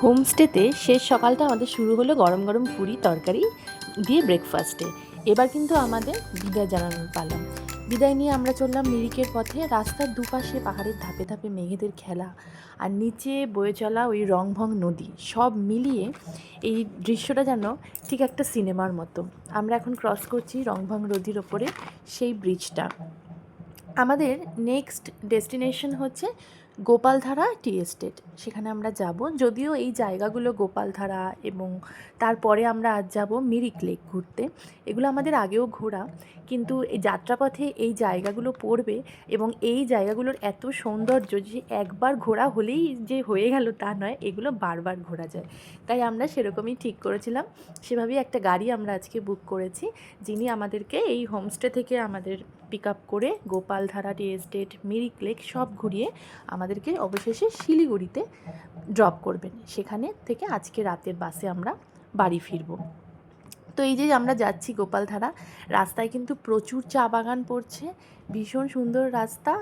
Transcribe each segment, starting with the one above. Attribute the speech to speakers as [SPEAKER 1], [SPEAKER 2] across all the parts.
[SPEAKER 1] হোমস্টেতে শেষ সকালটা আমাদের শুরু হলো গরম গরম পুরি তরকারি দিয়ে ব্রেকফাস্টে। এবার কিন্তু আমাদের বিদায় জানানোর পালা। বিদায় নিয়ে আমরা চললাম মিরিকের পথে। রাস্তার দুপাশে পাহাড়ের ধাপে ধাপে মেঘেদের খেলা আর নিচে বয়ে চলা ওই রংভং নদী, সব মিলিয়ে এই দৃশ্যটা যেন ঠিক একটা সিনেমার মতো। আমরা এখন ক্রস করছি রংভং নদীর ওপরে সেই ব্রিজটা। আমাদের নেক্সট ডেস্টিনেশন হচ্ছে গোপালধারা টি এস্টেট। সেখানে আমরা যাব। যদিও এই জায়গাগুলো গোপালধারা এবং তারপরে আমরা আজ যাব মিরিক লেক ঘুরতে। এগুলো আমাদের আগেও ঘোরা, কিন্তু এই যাত্রাপথে এই জায়গাগুলো পড়বে এবং এই জায়গাগুলোর এত সৌন্দর্য যে একবার ঘোরা হলেই যে হয়ে গেল তা নয়, এগুলো বারবার ঘোরা যায়। তাই আমরা সেরকমই ঠিক করেছিলাম। সেভাবেই একটা গাড়ি আমরা আজকে বুক করেছি, যিনি আমাদেরকে এই হোমস্টে থেকে আমাদের পিক আপ করে Gopaldhara tea estate, Mirik lake সব ঘুরিয়ে আমাদেরকে অবশেষে শিলিগুড়িতে ড্রপ করবেন। সেখানে থেকে আজকে রাতের বাসে আমরা বাড়ি ফিরব। তো এই যে আমরা যাচ্ছি গোপালধারা, রাস্তায় কিন্তু প্রচুর চা বাগান পড়ছে, ভীষণ সুন্দর রাস্তা।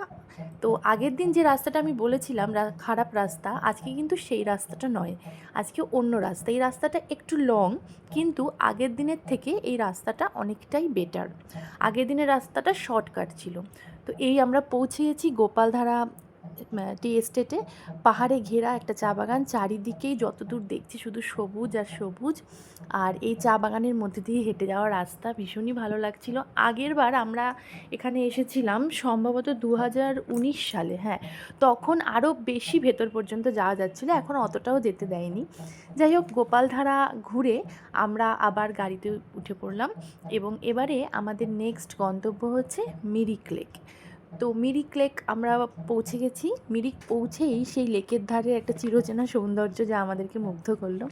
[SPEAKER 1] তো আগের দিন যে রাস্তাটা আমি বলেছিলাম খারাপ রাস্তা, আজকে কিন্তু সেই রাস্তাটা নয়, আজকে অন্য রাস্তা। এই রাস্তাটা একটু লং, কিন্তু আগের দিনের থেকে এই রাস্তাটা অনেকটাই বেটার। আগের দিনের রাস্তাটা শর্টকাট ছিল। তো এই আমরা পৌঁছে গেছি গোপালধারা টি এস্টেটে। পাহাড়ে ঘেরা একটা চা বাগান, চারিদিকেই যতদূর দেখছি শুধু সবুজ আর সবুজ। আর এই চা বাগানের মধ্যে দিয়ে হেঁটে যাওয়ার রাস্তা ভীষণই ভালো লাগছিল। আগের বার আমরা এখানে এসেছিলাম সম্ভবত 2019 সালে, হ্যাঁ, তখন আরও বেশি ভেতর পর্যন্ত যাওয়া যাচ্ছিলো, এখন অতটাও যেতে দেয়নি। যাই হোক, গোপালধারা ঘুরে আমরা আবার গাড়িতে উঠে পড়লাম এবং এবারে আমাদের নেক্সট গন্তব্য হচ্ছে মিরিক লেক। তো মিরিক লেক আমরা পৌঁছে গেছি। মিরিক পৌঁছেই সেই লেকের ধারে একটা চিরচেনা সৌন্দর্য যা আমাদেরকে মুগ্ধ করলো।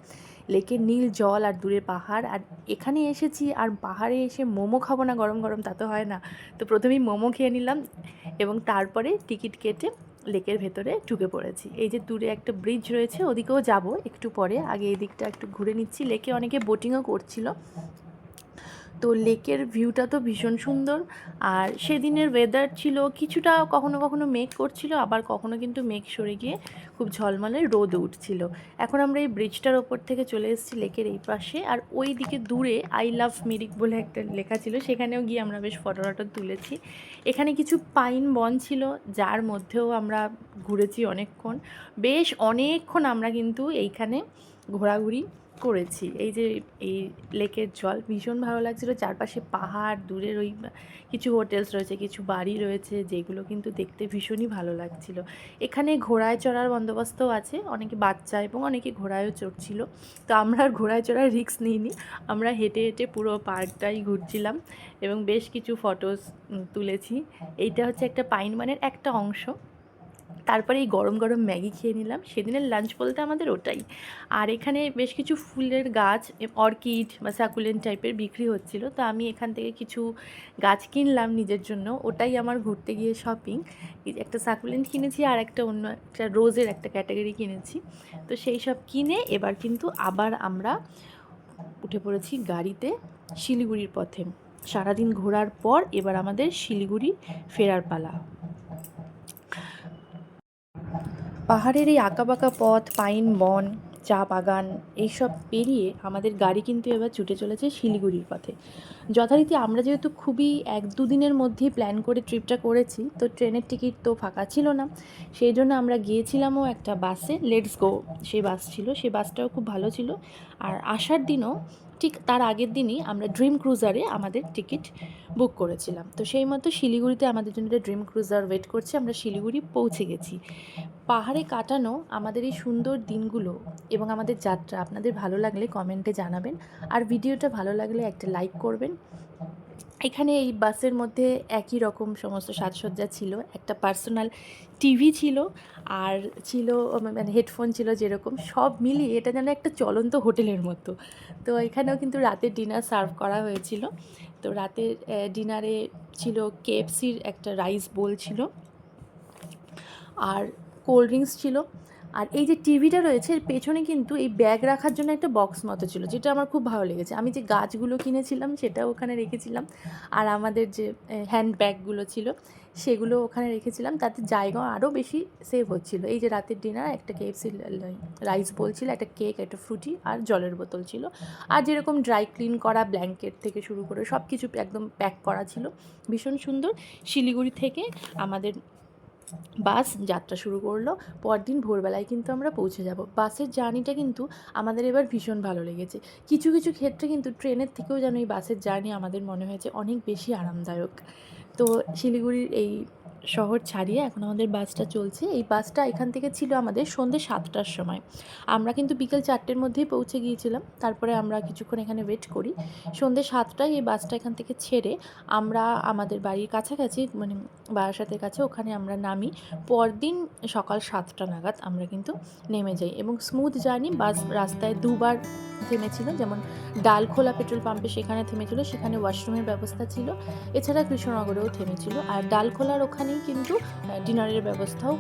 [SPEAKER 1] লেকের নীল জল আর দূরে পাহাড়। আর এখানে এসেছি আর পাহাড়ে এসে মোমো খাবো না গরম গরম, তা তো হয় না। তো প্রথমেই মোমো খেয়ে নিলাম এবং তারপরে টিকিট কেটে লেকের ভেতরে ঢুকে পড়েছি। এই যে দূরে একটা ব্রিজ রয়েছে, ওদিকেও যাব একটু পরে, আগে এই দিকটা একটু ঘুরে নিচ্ছি। লেকে অনেকে বোটিংও করছিল। তো লেকের ভিউটা তো ভীষণ সুন্দর। আর সেদিনের ওয়েদার ছিল কিছুটা কখনো কখনো মেঘ করছিল, আবার কখনো কিন্তু মেঘ সরে গিয়ে খুব ঝলমলে রোদ উঠছিল। এখন আমরা এই ব্রিজটার ওপর থেকে চলে এসেছি লেকের এই পাশে, আর ওই দিকে দূরে আই লাভ মিরিক বলে একটা লেখা ছিল, সেখানেও গিয়ে আমরা বেশ ফটো টটো তুলেছি। এখানে কিছু পাইন বন ছিল, যার মধ্যেও আমরা ঘুরেছি অনেকক্ষণ। বেশ অনেকক্ষণ আমরা কিন্তু এইখানে ঘোরাঘুরি করেছি। এই যে এই লেকের জল ভীষণ ভালো লাগছিলো, চারপাশে পাহাড়, দূরের ওই কিছু হোটেলস রয়েছে, কিছু বাড়ি রয়েছে, যেগুলো কিন্তু দেখতে ভীষণই ভালো লাগছিল। এখানে ঘোড়ায় চড়ার বন্দোবস্তও আছে, অনেকে বাচ্চা এবং অনেকে ঘোড়ায়ও চড়ছিল। তো আমরা আর ঘোড়ায় চড়ার রিস্ক নিইনি, আমরা হেঁটে হেঁটে পুরো পার্কটাই ঘুরছিলাম এবং বেশ কিছু ফটোস তুলেছি। এইটা হচ্ছে একটা পাইন বনের একটা অংশ। তারপরে এই গরম গরম ম্যাগি খেয়ে নিলাম। সেদিনের লাঞ্চ বলতে আমাদের ওটাই। আর এখানে বেশ কিছু ফুলের গাছ, অর্কিড বা সাকুলেন্ট টাইপের বিক্রি হচ্ছিল। তো আমি এখান থেকে কিছু গাছ কিনলাম নিজের জন্য, ওটাই আমার ঘুরতে গিয়ে শপিং। একটা সাকুলেন্ট কিনেছি আর একটা অন্য একটা রোজের একটা ক্যাটাগরি কিনেছি। তো সেই সব কিনে এবার কিন্তু আবার আমরা উঠে পড়েছি গাড়িতে শিলিগুড়ির পথে। সারাদিন ঘোরার পর এবার আমাদের শিলিগুড়ি ফেরার পালা। পাহাড়ের এই আঁকাবাঁকা পথ, পাইন বন, চা বাগান, এইসব পেরিয়ে আমাদের গাড়ি কিন্তু এবার ছুটে চলেছে শিলিগুড়ির পথে। যথারীতি আমরা যেহেতু খুবই 1-2 দিনের মধ্যেই প্ল্যান করে ট্রিপটা করেছি, তো ট্রেনের টিকিট তো ফাঁকা ছিল না, সেই জন্য আমরা গিয়েছিলামও একটা বাসে, লেটস গো সেই বাস ছিল, সেই বাসটাও খুব ভালো ছিল। আর আসার দিনও ঠিক তার আগের দিনই আমরা ড্রিম ক্রুজারে আমাদের টিকিট বুক করেছিলাম। তো সেই মতো শিলিগুড়িতে আমাদের জন্য ড্রিম ক্রুজার ওয়েট করছে, আমরা শিলিগুড়ি পৌঁছে গেছি। পাহাড়ে কাটানো আমাদের এই সুন্দর দিনগুলো এবং আমাদের যাত্রা আপনাদের ভালো লাগলে কমেন্টে জানাবেন, আর ভিডিওটা ভালো লাগলে একটা লাইক করবেন। এখানে এই বাসের মধ্যে একই রকম সমস্ত সাজসজ্জা ছিল, একটা পার্সোনাল টিভি ছিল, আর ছিল মানে হেডফোন ছিল, যেরকম সব মিলিয়ে এটা যেন একটা চলন্ত হোটেলের মতো। তো এখানেও কিন্তু রাতের ডিনার সার্ভ করা হয়েছিল। তো রাতের ডিনারে ছিল কেএফসির একটা রাইস বোল ছিল, আর কোল্ড ড্রিঙ্কস ছিল, আর এই যে টিভিটা রয়েছে এর পেছনে কিন্তু এই ব্যাগ রাখার জন্য একটা বক্স মতো ছিল, যেটা আমার খুব ভালো লেগেছে। আমি যে গাছগুলো কিনেছিলাম সেটাও ওখানে রেখেছিলাম, আর আমাদের যে হ্যান্ড ব্যাগগুলো ছিল সেগুলো ওখানে রেখেছিলাম, তাতে জায়গা আরও বেশি সেভ হচ্ছিলো। এই যে রাতের ডিনার, একটা KFC রাইস বোল ছিল, একটা কেক, একটা ফ্রুটি আর জলের বোতল ছিল। আর যেরকম ড্রাই ক্লিন করা ব্ল্যাঙ্কেট থেকে শুরু করে সব কিছু একদম প্যাক করা ছিল। ভীষণ সুন্দর। শিলিগুড়ি থেকে আমাদের বাস যাত্রা শুরু করলো। পরদিন ভোরবেলায় কিন্তু আমরা পৌঁছে যাব। বাসের জার্নিটা কিন্তু আমাদের এবার ভীষণ ভালো লেগেছে। কিছু কিছু ক্ষেত্রে কিন্তু ট্রেনের থেকেও যেন এই বাসের জার্নি আমাদের মনে হয়েছে অনেক বেশি আরামদায়ক। তো শিলিগুড়ির এই শহর ছাড়িয়ে এখন আমাদের বাসটা চলছে। এই বাসটা এখান থেকে ছিল আমাদের সন্ধ্যে 7টার সময়। আমরা কিন্তু বিকেল 4টের মধ্যেই পৌঁছে গিয়েছিলাম। তারপরে আমরা কিছুক্ষণ এখানে ওয়েট করি। সন্ধ্যে 7টায় এই বাসটা এখান থেকে ছেড়ে আমরা আমাদের বাড়ির কাছাকাছি, মানে বারাসাতের কাছে, ওখানে আমরা নামি। পরদিন সকাল 7টা নাগাদ আমরা কিন্তু নেমে যাই এবং স্মুথ জার্নি। বাস রাস্তায় দুবার থেমেছিল, যেমন ডালখোলা পেট্রোল পাম্পে সেখানে থেমেছিল, সেখানে ওয়াশরুমের ব্যবস্থা ছিল। এছাড়া কৃষ্ণনগরেও থেমেছিল, আর ডালখোলার ওখানেই কিন্তু ডিনারের ব্যবস্থাও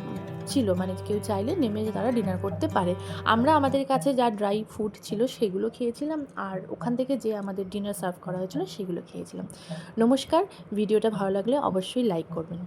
[SPEAKER 1] ছিল, মানে কেউ চাইলে নেমে তারা ডিনার করতে পারে। আমরা আমাদের কাছে যা ড্রাই ফুড ছিল সেগুলো খেয়েছিলাম, আর ওখান থেকে যে আমাদের ডিনার সার্ভ করা হয়েছিল সেগুলো খেয়েছিলাম। নমস্কার, ভিডিওটা ভালো লাগলে অবশ্যই লাইক করবেন।